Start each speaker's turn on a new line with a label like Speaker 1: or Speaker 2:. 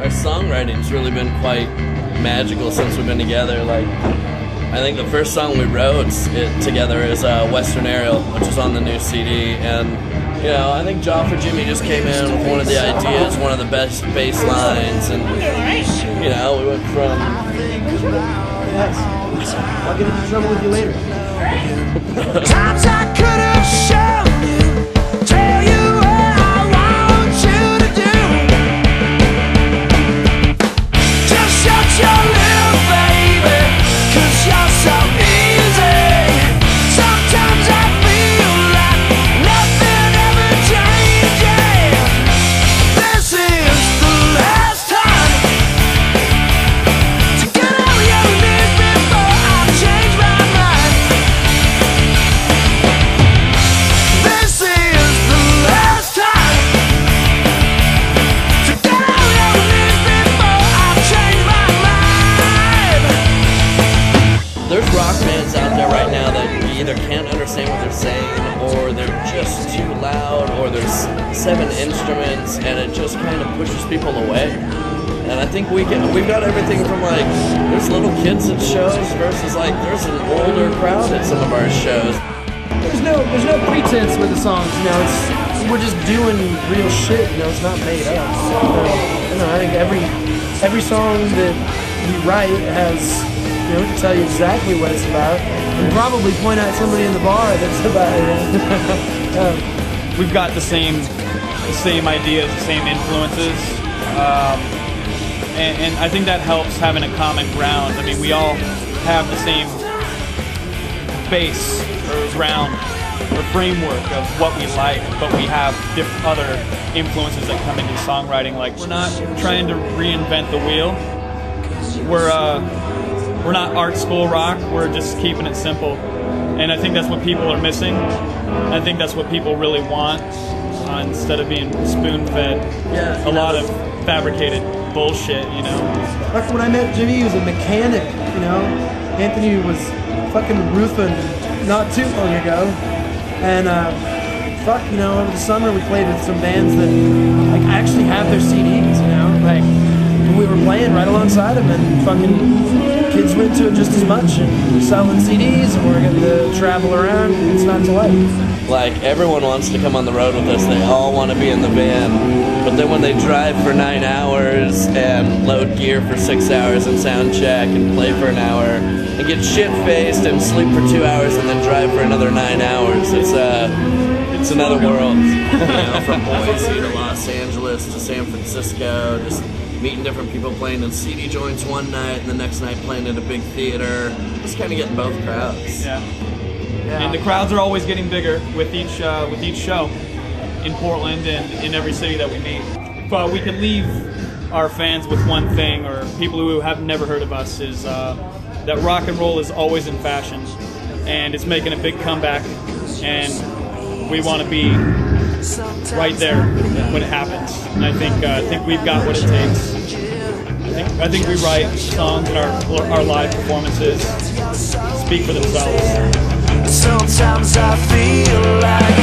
Speaker 1: our songwriting's really been quite magical since we've been together. Like, I think the first song we wrote together is Western Aerial, which is on the new CD, and you know, I think Joff or Jimmy just came in with one of the ideas, one of the best bass lines, and you know, we went from
Speaker 2: yes. I'll get into trouble with you later.
Speaker 3: Times I could have shown you, tell you what I want you to do. Just shut your little baby, 'cause you're so easy. Sometimes I feel like nothing ever changes. This is the last time to get out of your knees before I change my mind. This is the last time to get out of your knees before I change my mind.
Speaker 1: there's rock bands out there right now that you either can't understand what they're saying, or they're just too loud, or there's 7 instruments, and it just kind of pushes people away. And I think we've got everything from like, there's little kids at shows versus like there's an older crowd at some of our shows.
Speaker 2: There's no pretense with the songs, you know. We're just doing real shit, you know. It's not made up. You know, I think every song that we write has, you know, we can tell you exactly what it's about, and probably point out somebody in the bar that's about it.
Speaker 4: We've got the same ideas, the same influences, and I think that helps having a common ground. I mean, we all have the same base or ground or framework of what we like, but we have different other influences that come into songwriting. Like, we're not trying to reinvent the wheel. We're not art school rock. We're just keeping it simple, and I think that's what people are missing. I think that's what people really want, instead of being spoon-fed a lot of fabricated bullshit, you know.
Speaker 2: Like when I met Jimmy, he was a mechanic, you know. Anthony was fucking roofing not too long ago, and fuck, you know, over the summer we played with some bands that like actually have their CDs, you know, like we were playing right alongside them, and fucking kids went to it just as much, and we're selling CDs, and we're getting to travel around. It's not to like.
Speaker 1: Like, everyone wants to come on the road with us, they all want to be in the band, but then when they drive for 9 hours and load gear for 6 hours and sound check and play for an hour and get shit-faced and sleep for 2 hours and then drive for another 9 hours, it's another world. You know, from Boise to Los Angeles to San Francisco, just meeting different people, playing in CD joints one night and the next night playing at a big theater, just kind of getting both crowds.
Speaker 4: Yeah. And the crowds are always getting bigger with each show in Portland and in every city that we meet. But we can leave our fans with one thing, or people who have never heard of us, is that rock and roll is always in fashion, and it's making a big comeback, and we want to be right there when it happens. And I think we've got what it takes. I think we write songs, and our live performances speak for themselves.
Speaker 3: Sometimes I feel like